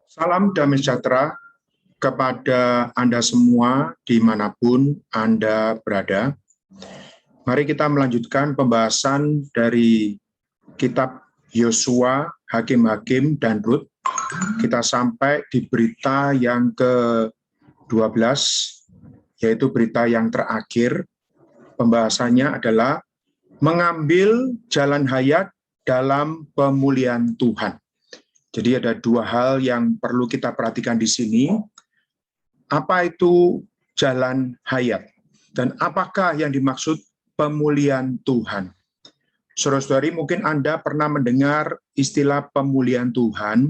Salam damai sejahtera kepada Anda semua dimanapun Anda berada. Mari kita melanjutkan pembahasan dari kitab Yosua, Hakim-Hakim, dan Rut. Kita sampai di berita yang ke-12, yaitu berita yang terakhir. Pembahasannya adalah mengambil jalan hayat dalam pemulihan Tuhan. Jadi ada dua hal yang perlu kita perhatikan di sini. Apa itu jalan hayat? Dan apakah yang dimaksud pemulihan Tuhan? Saudara-saudari, mungkin Anda pernah mendengar istilah pemulihan Tuhan.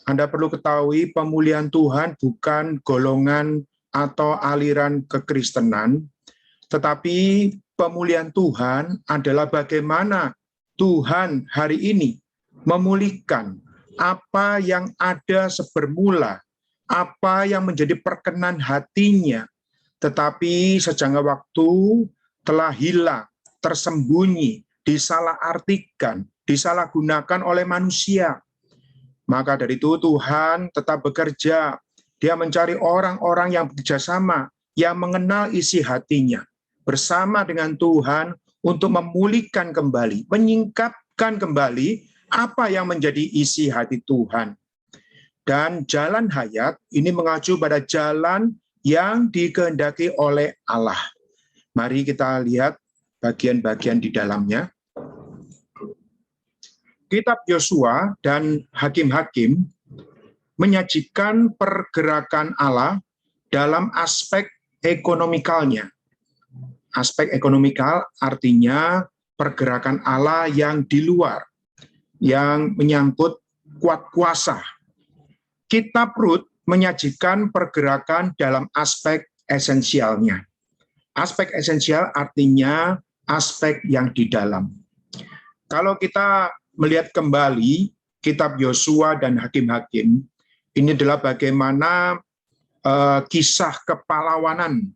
Anda perlu ketahui pemulihan Tuhan bukan golongan atau aliran kekristenan, tetapi pemulihan Tuhan adalah bagaimana Tuhan hari ini memulihkan apa yang ada sebermula, apa yang menjadi perkenan hatinya, tetapi sejangka waktu telah hilang, tersembunyi, disalahartikan, disalahgunakan oleh manusia. Maka dari itu Tuhan tetap bekerja. Dia mencari orang-orang yang bekerjasama, yang mengenal isi hatinya, bersama dengan Tuhan untuk memulihkan kembali, menyingkapkan kembali apa yang menjadi isi hati Tuhan. Dan jalan hayat ini mengacu pada jalan yang dikehendaki oleh Allah. Mari kita lihat bagian-bagian di dalamnya. Kitab Yosua dan Hakim-Hakim menyajikan pergerakan Allah dalam aspek ekonomikalnya. Aspek ekonomikal artinya pergerakan Allah yang di luar, yang menyangkut kuat kuasa. Kitab Rut menyajikan pergerakan dalam aspek esensialnya. Aspek esensial artinya aspek yang di dalam. Kalau kita melihat kembali kitab Yosua dan Hakim-Hakim, ini adalah bagaimana kisah kepahlawanan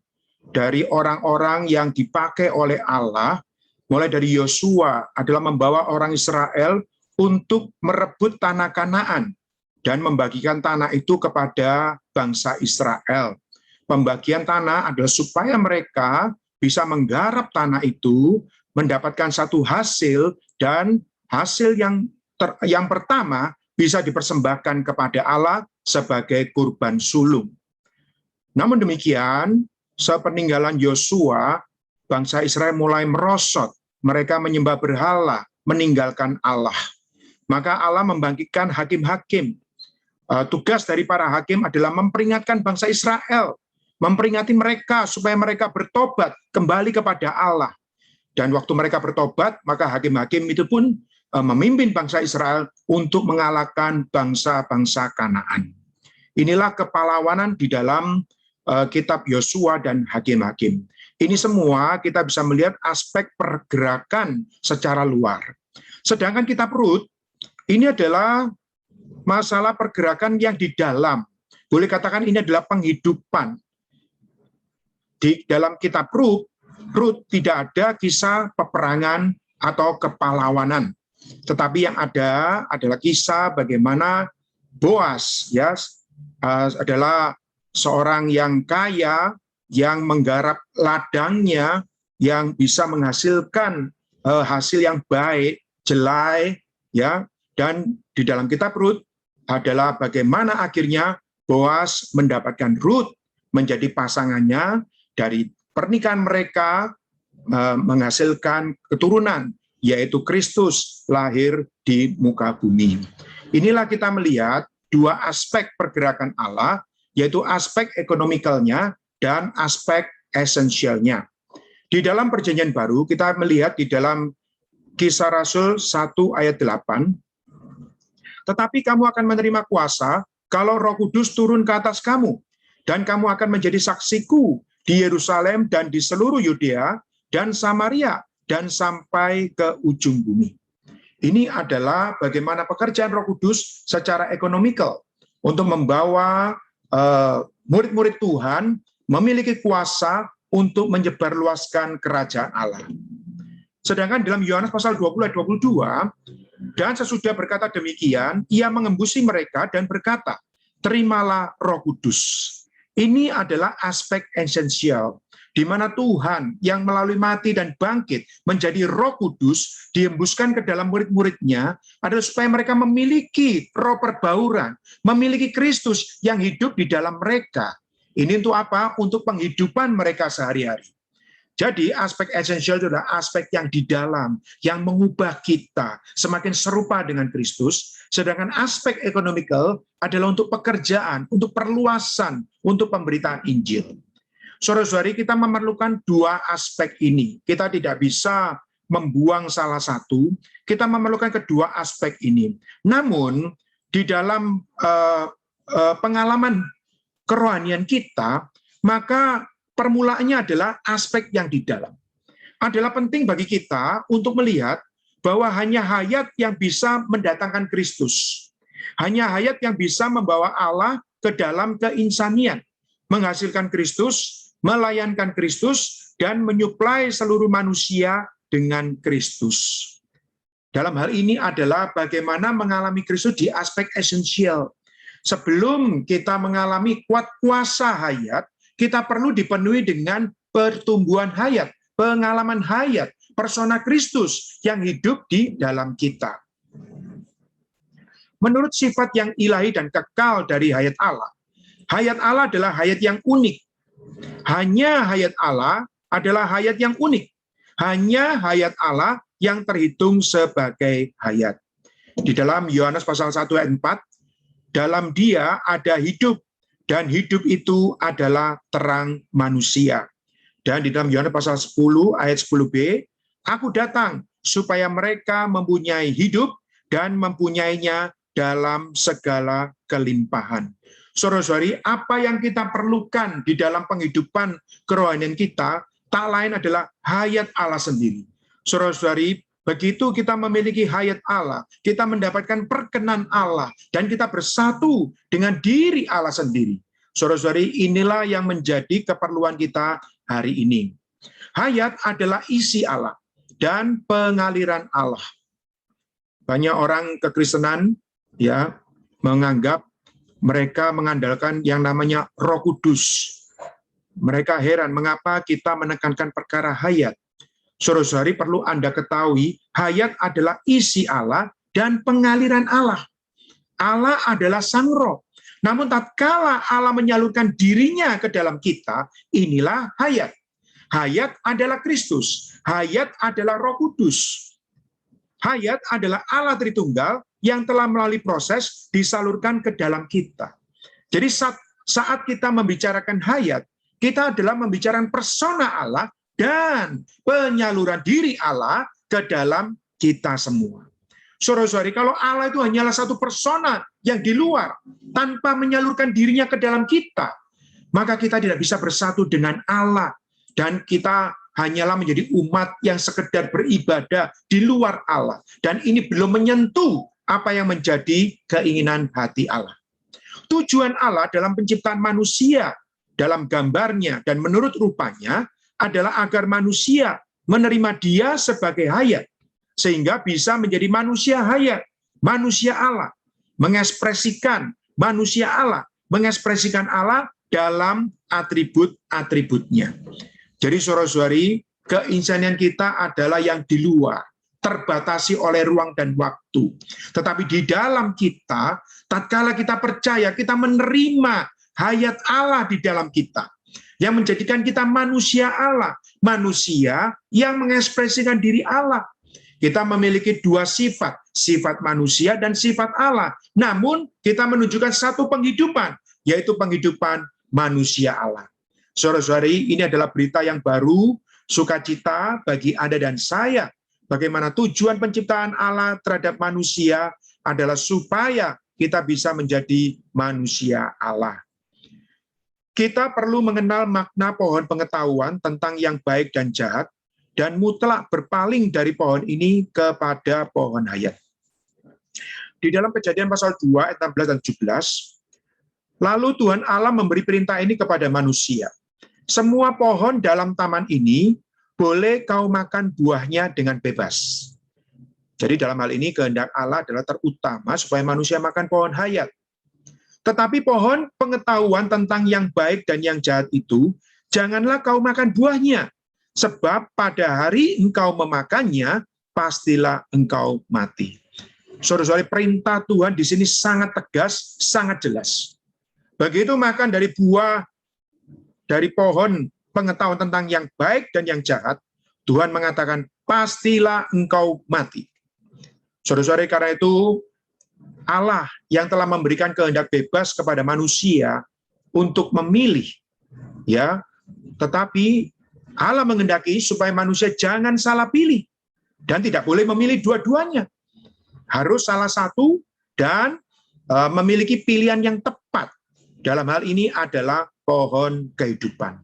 dari orang-orang yang dipakai oleh Allah, mulai dari Yosua adalah membawa orang Israel untuk merebut tanah Kanaan dan membagikan tanah itu kepada bangsa Israel. Pembagian tanah adalah supaya mereka bisa menggarap tanah itu, mendapatkan satu hasil, dan hasil yang pertama bisa dipersembahkan kepada Allah sebagai kurban sulung. Namun demikian, sepeninggalan Yosua, bangsa Israel mulai merosot, mereka menyembah berhala, meninggalkan Allah. Maka Allah membangkitkan hakim-hakim. Tugas dari para hakim adalah memperingatkan bangsa Israel, memperingati mereka supaya mereka bertobat kembali kepada Allah. Dan waktu mereka bertobat, maka hakim-hakim itu pun memimpin bangsa Israel untuk mengalahkan bangsa-bangsa Kanaan. Inilah kepahlawanan di dalam kitab Yosua dan Hakim-Hakim. Ini semua kita bisa melihat aspek pergerakan secara luar. Sedangkan kitab Rut, ini adalah masalah pergerakan yang di dalam. Boleh katakan ini adalah penghidupan. Di dalam kitab Rut tidak ada kisah peperangan atau kepahlawanan. Tetapi yang ada adalah kisah bagaimana Boas adalah seorang yang kaya, yang menggarap ladangnya, yang bisa menghasilkan hasil yang baik, jelai, ya. Dan di dalam kitab Rut adalah bagaimana akhirnya Boas mendapatkan Rut menjadi pasangannya, dari pernikahan mereka menghasilkan keturunan, yaitu Kristus lahir di muka bumi. Inilah kita melihat dua aspek pergerakan Allah, yaitu aspek ekonomikalnya dan aspek esensialnya. Di dalam Perjanjian Baru, kita melihat di dalam Kisah Rasul 1 ayat 8, tetapi kamu akan menerima kuasa kalau Roh Kudus turun ke atas kamu, dan kamu akan menjadi saksiku di Yerusalem dan di seluruh Yudea dan Samaria dan sampai ke ujung bumi. Ini adalah bagaimana pekerjaan Roh Kudus secara ekonomikal untuk membawa murid-murid Tuhan memiliki kuasa untuk menyebarluaskan kerajaan Allah. Sedangkan dalam Yohanes pasal 20 ayat 22, dan sesudah berkata demikian, ia mengembusi mereka dan berkata, terimalah Roh Kudus. Ini adalah aspek esensial, di mana Tuhan yang melalui mati dan bangkit menjadi Roh Kudus dihembuskan ke dalam murid-muridnya adalah supaya mereka memiliki roh perbauran, memiliki Kristus yang hidup di dalam mereka. Ini untuk apa? Untuk penghidupan mereka sehari-hari. Jadi aspek esensial itu adalah aspek yang di dalam, yang mengubah kita semakin serupa dengan Kristus, sedangkan aspek ekonomikal adalah untuk pekerjaan, untuk perluasan, untuk pemberitaan Injil. Saudara-saudari, kita memerlukan dua aspek ini. Kita tidak bisa membuang salah satu, kita memerlukan kedua aspek ini. Namun, di dalam pengalaman kerohanian kita, maka permulaannya adalah aspek yang di dalam. Adalah penting bagi kita untuk melihat bahwa hanya hayat yang bisa mendatangkan Kristus. Hanya hayat yang bisa membawa Allah ke dalam keinsanian, menghasilkan Kristus, melayankan Kristus, dan menyuplai seluruh manusia dengan Kristus. Dalam hal ini adalah bagaimana mengalami Kristus di aspek esensial. Sebelum kita mengalami kuat kuasa hayat, kita perlu dipenuhi dengan pertumbuhan hayat, pengalaman hayat, persona Kristus yang hidup di dalam kita. Menurut sifat yang ilahi dan kekal dari hayat Allah adalah hayat yang unik. Hanya hayat Allah adalah hayat yang unik. Hanya hayat Allah yang terhitung sebagai hayat. Di dalam Yohanes pasal 1 ayat 4, dalam Dia ada hidup, dan hidup itu adalah terang manusia. Dan di dalam Yohanes pasal 10 ayat 10b, aku datang supaya mereka mempunyai hidup dan mempunyainya dalam segala kelimpahan. Saudara-saudari, apa yang kita perlukan di dalam penghidupan kerohanian kita, tak lain adalah hayat Allah sendiri. Saudara-saudari, begitu kita memiliki hayat Allah, kita mendapatkan perkenan Allah, dan kita bersatu dengan diri Allah sendiri. Saudara-saudari, inilah yang menjadi keperluan kita hari ini. Hayat adalah isi Allah dan pengaliran Allah. Banyak orang kekristenan ya menganggap mereka mengandalkan yang namanya Roh Kudus. Mereka heran mengapa kita menekankan perkara hayat. Saudara-saudari, perlu Anda ketahui, hayat adalah isi Allah dan pengaliran Allah. Allah adalah Sang Roh. Namun tatkala Allah menyalurkan dirinya ke dalam kita, inilah hayat. Hayat adalah Kristus. Hayat adalah Roh Kudus. Hayat adalah Allah Tritunggal yang telah melalui proses disalurkan ke dalam kita. Jadi saat kita membicarakan hayat, kita adalah membicarakan persona Allah dan penyaluran diri Allah ke dalam kita semua. Saudara-saudari, kalau Allah itu hanyalah satu persona yang di luar, tanpa menyalurkan dirinya ke dalam kita, maka kita tidak bisa bersatu dengan Allah. Dan kita hanyalah menjadi umat yang sekedar beribadah di luar Allah. Dan ini belum menyentuh apa yang menjadi keinginan hati Allah. Tujuan Allah dalam penciptaan manusia, dalam gambarnya dan menurut rupanya, adalah agar manusia menerima Dia sebagai hayat, sehingga bisa menjadi manusia hayat, manusia Allah, mengekspresikan manusia Allah, mengekspresikan Allah dalam atribut-atributnya. Jadi saudara-saudari, keinsanian kita adalah yang di luar, terbatasi oleh ruang dan waktu. Tetapi di dalam kita, tatkala kita percaya, kita menerima hayat Allah di dalam kita, yang menjadikan kita manusia Allah, manusia yang mengekspresikan diri Allah. Kita memiliki dua sifat, sifat manusia dan sifat Allah. Namun kita menunjukkan satu penghidupan, yaitu penghidupan manusia Allah. Saudara-saudari, ini adalah berita yang baru, sukacita bagi Anda dan saya. Bagaimana tujuan penciptaan Allah terhadap manusia adalah supaya kita bisa menjadi manusia Allah. Kita perlu mengenal makna pohon pengetahuan tentang yang baik dan jahat, dan mutlak berpaling dari pohon ini kepada pohon hayat. Di dalam Kejadian pasal 2 ayat 16 dan 17, lalu Tuhan Allah memberi perintah ini kepada manusia. Semua pohon dalam taman ini boleh kau makan buahnya dengan bebas. Jadi dalam hal ini kehendak Allah adalah terutama supaya manusia makan pohon hayat. Tetapi pohon pengetahuan tentang yang baik dan yang jahat itu, janganlah kau makan buahnya, sebab pada hari engkau memakannya, pastilah engkau mati. Saudara-saudari, perintah Tuhan di sini sangat tegas, sangat jelas. Begitu makan dari buah, dari pohon pengetahuan tentang yang baik dan yang jahat, Tuhan mengatakan, pastilah engkau mati. Saudara-saudari, karena itu, Allah yang telah memberikan kehendak bebas kepada manusia untuk memilih, ya, tetapi Allah menghendaki supaya manusia jangan salah pilih dan tidak boleh memilih dua-duanya. Harus salah satu dan memiliki pilihan yang tepat. Dalam hal ini adalah pohon kehidupan.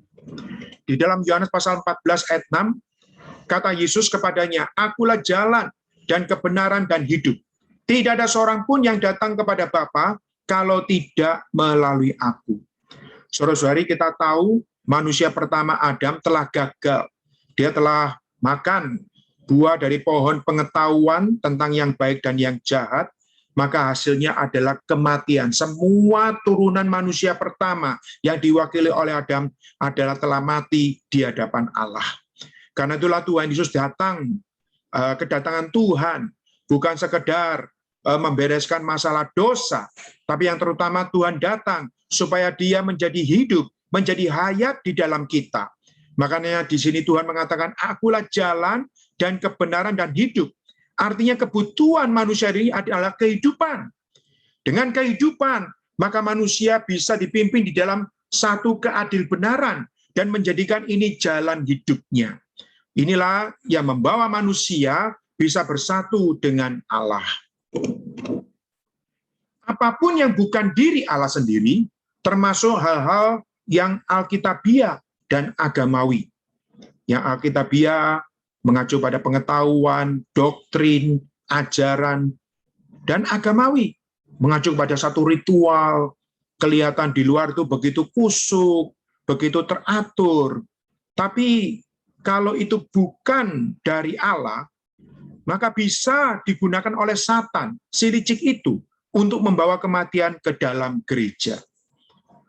Di dalam Yohanes pasal 14 ayat 6, kata Yesus kepadanya, "Akulah jalan dan kebenaran dan hidup. Tidak ada seorang pun yang datang kepada Bapa kalau tidak melalui aku." Saudara-saudari, kita tahu manusia pertama Adam telah gagal. Dia telah makan buah dari pohon pengetahuan tentang yang baik dan yang jahat, maka hasilnya adalah kematian. Semua turunan manusia pertama yang diwakili oleh Adam adalah telah mati di hadapan Allah. Karena itulah Tuhan Yesus datang, kedatangan Tuhan bukan sekedar membereskan masalah dosa, tapi yang terutama Tuhan datang supaya Dia menjadi hidup, menjadi hayat di dalam kita. Makanya di sini Tuhan mengatakan, "Akulah jalan dan kebenaran dan hidup." Artinya kebutuhan manusia ini adalah kehidupan. Dengan kehidupan, maka manusia bisa dipimpin di dalam satu keadilbenaran dan menjadikan ini jalan hidupnya. Inilah yang membawa manusia bisa bersatu dengan Allah. Apapun yang bukan diri Allah sendiri, termasuk hal-hal yang alkitabiah dan agamawi. Yang alkitabiah mengacu pada pengetahuan, doktrin, ajaran, dan agamawi mengacu pada satu ritual, kelihatan di luar itu begitu kusuk, begitu teratur. Tapi kalau itu bukan dari Allah, maka bisa digunakan oleh Satan, si licik itu, untuk membawa kematian ke dalam gereja.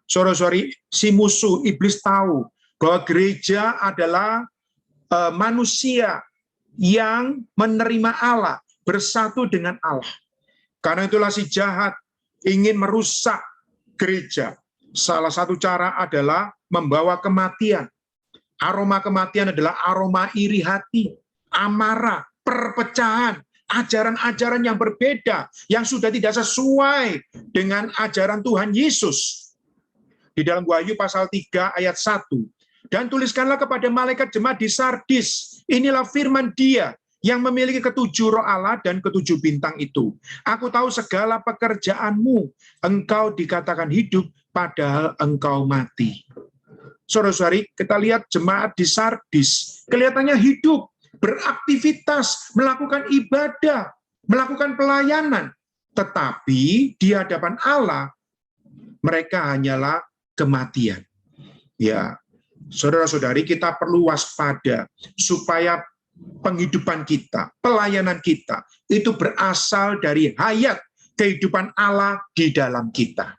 Saudara-saudari, si musuh iblis tahu bahwa gereja adalah manusia yang menerima Allah, bersatu dengan Allah. Karena itulah si jahat ingin merusak gereja. Salah satu cara adalah membawa kematian. Aroma kematian adalah aroma iri hati, amarah, perpecahan, ajaran-ajaran yang berbeda, yang sudah tidak sesuai dengan ajaran Tuhan Yesus. Di dalam Wahyu pasal 3 ayat 1, "Dan tuliskanlah kepada malaikat jemaat di Sardis, inilah firman Dia yang memiliki ketujuh roh Allah dan ketujuh bintang itu. Aku tahu segala pekerjaanmu, engkau dikatakan hidup, padahal engkau mati." Saudara-saudari, kita lihat jemaat di Sardis, kelihatannya hidup, beraktivitas, melakukan ibadah, melakukan pelayanan. Tetapi di hadapan Allah, mereka hanyalah kematian. Ya, saudara-saudari, kita perlu waspada supaya penghidupan kita, pelayanan kita, itu berasal dari hayat kehidupan Allah di dalam kita.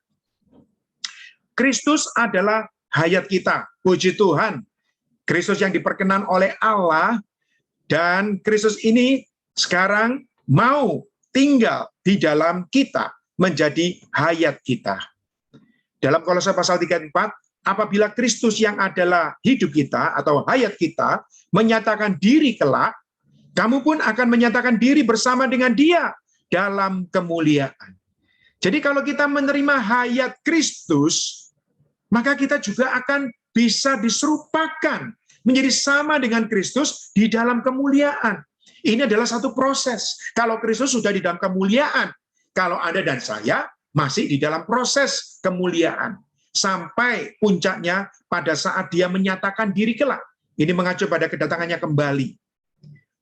Kristus adalah hayat kita, puji Tuhan. Kristus yang diperkenan oleh Allah, dan Kristus ini sekarang mau tinggal di dalam kita, menjadi hayat kita. Dalam Kolose pasal 3:4, apabila Kristus yang adalah hidup kita atau hayat kita menyatakan diri kelak, kamu pun akan menyatakan diri bersama dengan Dia dalam kemuliaan. Jadi kalau kita menerima hayat Kristus, maka kita juga akan bisa diserupakan menjadi sama dengan Kristus di dalam kemuliaan. Ini adalah satu proses. Kalau Kristus sudah di dalam kemuliaan, kalau Anda dan saya masih di dalam proses kemuliaan. Sampai puncaknya pada saat Dia menyatakan diri kelak. Ini mengacu pada kedatangannya kembali.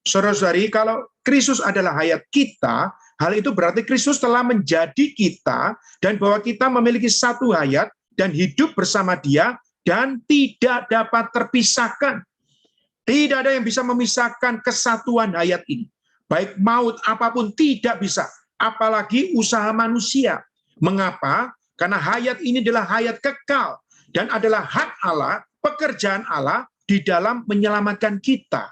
Saudara-saudari, kalau Kristus adalah hayat kita, hal itu berarti Kristus telah menjadi kita, dan bahwa kita memiliki satu hayat dan hidup bersama Dia, dan tidak dapat terpisahkan. Tidak ada yang bisa memisahkan kesatuan hayat ini. Baik maut apapun tidak bisa, apalagi usaha manusia. Mengapa? Karena hayat ini adalah hayat kekal dan adalah hak Allah, pekerjaan Allah di dalam menyelamatkan kita.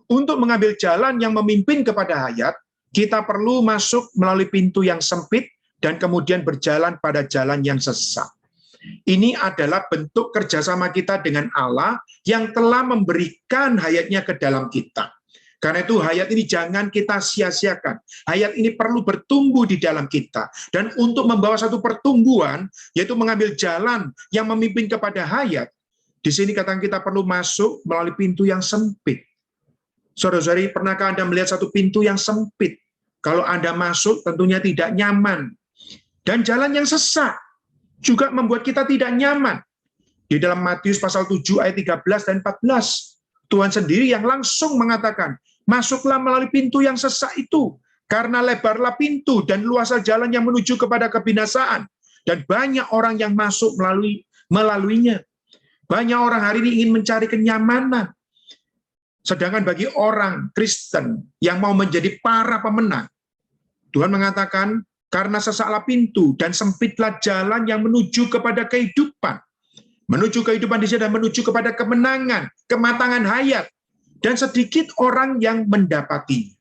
Untuk mengambil jalan yang memimpin kepada hayat, kita perlu masuk melalui pintu yang sempit dan kemudian berjalan pada jalan yang sesak. Ini adalah bentuk kerjasama kita dengan Allah yang telah memberikan hayatnya ke dalam kita. Karena itu hayat ini jangan kita sia-siakan. Hayat ini perlu bertumbuh di dalam kita. Dan untuk membawa satu pertumbuhan, yaitu mengambil jalan yang memimpin kepada hayat, di sini katakan kita perlu masuk melalui pintu yang sempit. Saudara-saudari, pernahkah Anda melihat satu pintu yang sempit? Kalau Anda masuk, tentunya tidak nyaman. Dan jalan yang sesak juga membuat kita tidak nyaman. Di dalam Matius pasal 7 ayat 13 dan 14, Tuhan sendiri yang langsung mengatakan, masuklah melalui pintu yang sesak itu, karena lebarlah pintu dan luaslah jalan yang menuju kepada kebinasaan, dan banyak orang yang masuk melaluinya. Banyak orang hari ini ingin mencari kenyamanan. Sedangkan bagi orang Kristen yang mau menjadi para pemenang, Tuhan mengatakan, karena sesaklah pintu dan sempitlah jalan yang menuju kepada kehidupan. Menuju kehidupan di sini dan menuju kepada kemenangan, kematangan hayat, dan sedikit orang yang mendapatinya.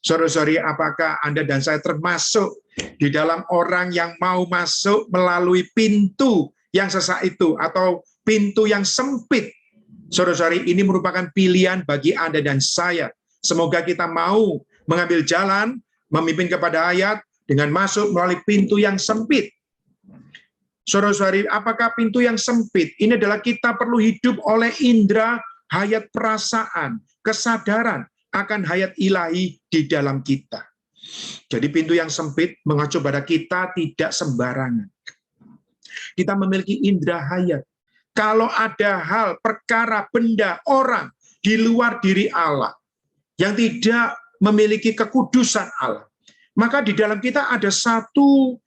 Saudara-saudari, apakah Anda dan saya termasuk di dalam orang yang mau masuk melalui pintu yang sesak itu, atau pintu yang sempit? Saudara-saudari, ini merupakan pilihan bagi Anda dan saya. Semoga kita mau mengambil jalan, memimpin kepada hayat, dengan masuk melalui pintu yang sempit. Saudara-saudari, apakah pintu yang sempit? Ini adalah kita perlu hidup oleh indera hayat perasaan, kesadaran akan hayat ilahi di dalam kita. Jadi pintu yang sempit mengacu pada kita tidak sembarangan. Kita memiliki indera hayat. Kalau ada hal, perkara, benda, orang di luar diri Allah yang tidak memiliki kekudusan Allah, maka di dalam kita ada satu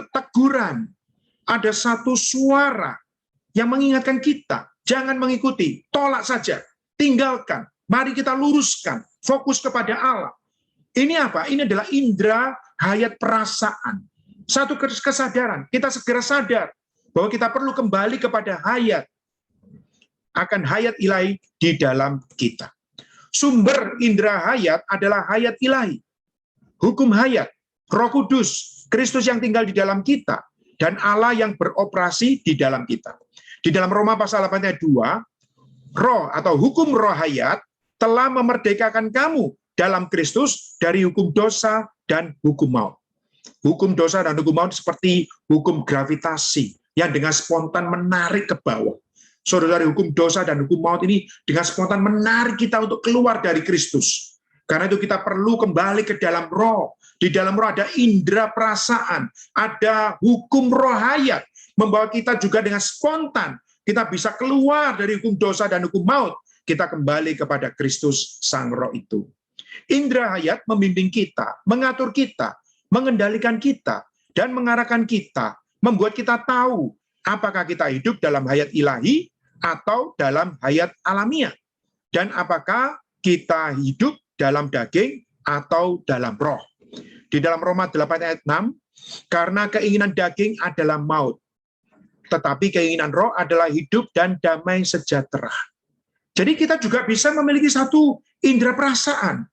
teguran, ada satu suara yang mengingatkan kita, jangan mengikuti, tolak saja, tinggalkan, mari kita luruskan, fokus kepada Allah. Ini apa? Ini adalah indera hayat perasaan. Satu kesadaran, kita segera sadar bahwa kita perlu kembali kepada hayat, akan hayat ilahi di dalam kita. Sumber indera hayat adalah hayat ilahi, hukum hayat, Roh Kudus, Kristus yang tinggal di dalam kita, dan Allah yang beroperasi di dalam kita. Di dalam Roma pasal 8 ayat 2, roh atau hukum roh hayat telah memerdekakan kamu dalam Kristus dari hukum dosa dan hukum maut. Hukum dosa dan hukum maut seperti hukum gravitasi yang dengan spontan menarik ke bawah. Saudara, hukum dosa dan hukum maut ini dengan spontan menarik kita untuk keluar dari Kristus. Karena itu kita perlu kembali ke dalam roh. Di dalam roh ada indera perasaan, ada hukum roh hayat, membawa kita juga dengan spontan. Kita bisa keluar dari hukum dosa dan hukum maut. Kita kembali kepada Kristus Sang Roh itu. Indera hayat membimbing kita, mengatur kita, mengendalikan kita, dan mengarahkan kita, membuat kita tahu apakah kita hidup dalam hayat ilahi atau dalam hayat alamiah. Dan apakah kita hidup dalam daging atau dalam roh. Di dalam Roma 8 ayat 6, karena keinginan daging adalah maut, tetapi keinginan roh adalah hidup dan damai sejahtera. Jadi kita juga bisa memiliki satu indera perasaan.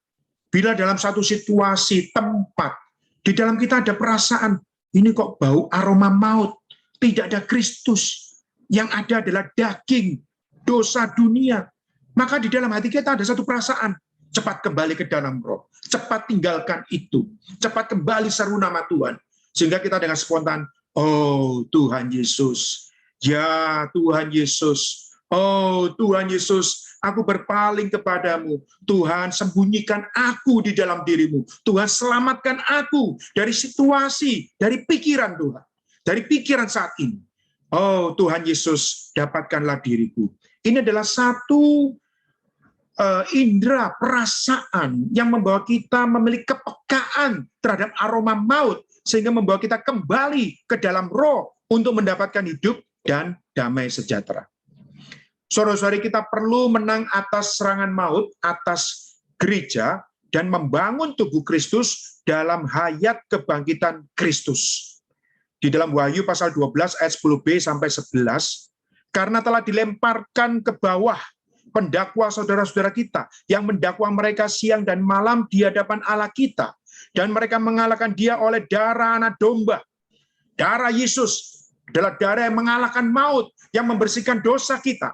Bila dalam satu situasi, tempat, di dalam kita ada perasaan, ini kok bau aroma maut, tidak ada Kristus, yang ada adalah daging, dosa dunia. Maka di dalam hati kita ada satu perasaan, cepat kembali ke dalam roh, cepat tinggalkan itu, cepat kembali seru nama Tuhan. Sehingga kita dengan spontan, oh Tuhan Yesus, ya Tuhan Yesus, oh Tuhan Yesus, aku berpaling kepadamu. Tuhan, sembunyikan aku di dalam dirimu. Tuhan, selamatkan aku dari situasi, dari pikiran Tuhan, dari pikiran saat ini. Oh Tuhan Yesus, dapatkanlah diriku. Ini adalah satu indera perasaan yang membawa kita memiliki kepekaan terhadap aroma maut, sehingga membawa kita kembali ke dalam roh untuk mendapatkan hidup dan damai sejahtera. Saudara-saudari, kita perlu menang atas serangan maut, atas gereja, dan membangun tubuh Kristus dalam hayat kebangkitan Kristus. di dalam Wahyu pasal 12 ayat 10b sampai 11, karena telah dilemparkan ke bawah pendakwa saudara-saudara kita yang mendakwa mereka siang dan malam di hadapan Allah kita, dan mereka mengalahkan dia oleh darah anak domba. Darah Yesus adalah darah yang mengalahkan maut, yang membersihkan dosa kita.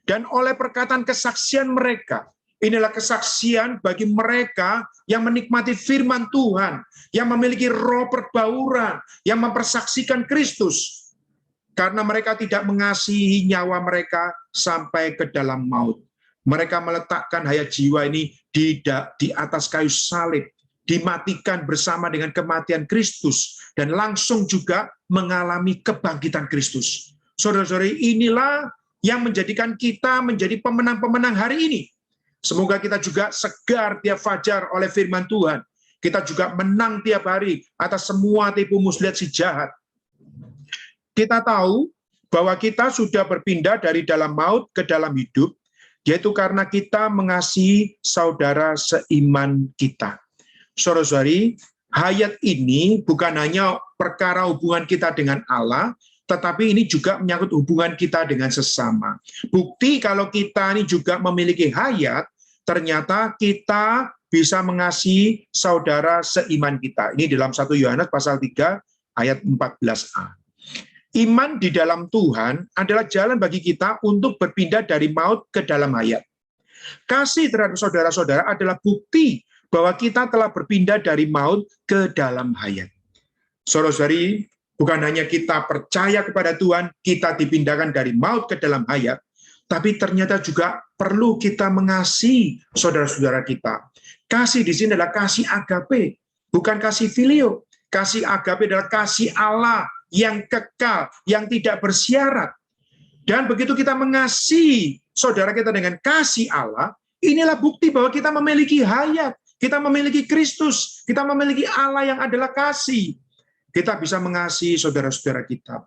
Dan oleh perkataan kesaksian mereka, inilah kesaksian bagi mereka yang menikmati firman Tuhan, yang memiliki roh perbauran, yang mempersaksikan Kristus. Karena mereka tidak mengasihi nyawa mereka sampai ke dalam maut. Mereka meletakkan hayat jiwa ini di atas kayu salib, dimatikan bersama dengan kematian Kristus, dan langsung juga mengalami kebangkitan Kristus. Saudara-saudari, inilah yang menjadikan kita menjadi pemenang-pemenang hari ini. Semoga kita juga segar tiap fajar oleh firman Tuhan. Kita juga menang tiap hari atas semua tipu muslihat si jahat. Kita tahu bahwa kita sudah berpindah dari dalam maut ke dalam hidup, yaitu karena kita mengasihi saudara seiman kita. Saudara-saudari, hayat ini bukan hanya perkara hubungan kita dengan Allah, tetapi ini juga menyangkut hubungan kita dengan sesama. Bukti kalau kita ini juga memiliki hayat, ternyata kita bisa mengasihi saudara seiman kita. Ini dalam 1 Yohanes pasal 3 ayat 14a. Iman di dalam Tuhan adalah jalan bagi kita untuk berpindah dari maut ke dalam hayat. Kasih terhadap saudara-saudara adalah bukti bahwa kita telah berpindah dari maut ke dalam hayat. Saudara-saudari, bukan hanya kita percaya kepada Tuhan, kita dipindahkan dari maut ke dalam hayat, tapi ternyata juga perlu kita mengasihi saudara-saudara kita. Kasih di sini adalah kasih agape, bukan kasih filio. Kasih agape adalah kasih Allah yang kekal, yang tidak bersyarat. Dan begitu kita mengasihi saudara kita dengan kasih Allah, inilah bukti bahwa kita memiliki hayat, kita memiliki Kristus, kita memiliki Allah yang adalah kasih. Kita bisa mengasihi saudara-saudara kita.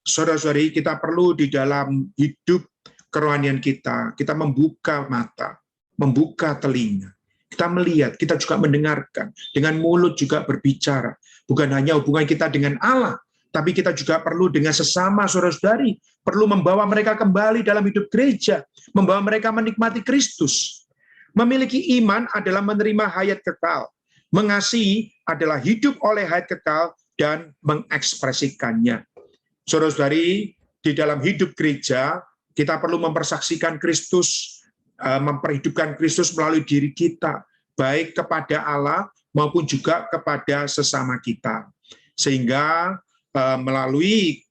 Saudara-saudari, kita perlu di dalam hidup kerohanian kita membuka mata, membuka telinga. Kita melihat, kita juga mendengarkan, dengan mulut juga berbicara. Bukan hanya hubungan kita dengan Allah, tapi kita juga perlu dengan sesama saudara-saudari, perlu membawa mereka kembali dalam hidup gereja, membawa mereka menikmati Kristus. Memiliki iman adalah menerima hayat kekal. Mengasihi adalah hidup oleh hayat kekal dan mengekspresikannya. Saudara-saudari, di dalam hidup gereja, kita perlu mempersaksikan Kristus, memperhidupkan Kristus melalui diri kita, baik kepada Allah maupun juga kepada sesama kita. Sehingga melalui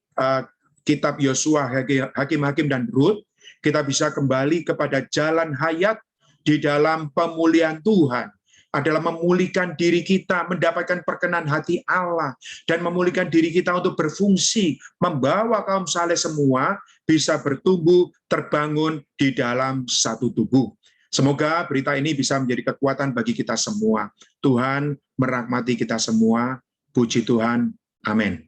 kitab Yosua, Hakim-Hakim, dan Rut, kita bisa kembali kepada jalan hayat di dalam pemulihan Tuhan, adalah memulihkan diri kita, mendapatkan perkenan hati Allah, dan memulihkan diri kita untuk berfungsi, membawa kaum saleh semua bisa bertumbuh, terbangun di dalam satu tubuh. Semoga berita ini bisa menjadi kekuatan bagi kita semua. Tuhan merahmati kita semua. Puji Tuhan. Amin.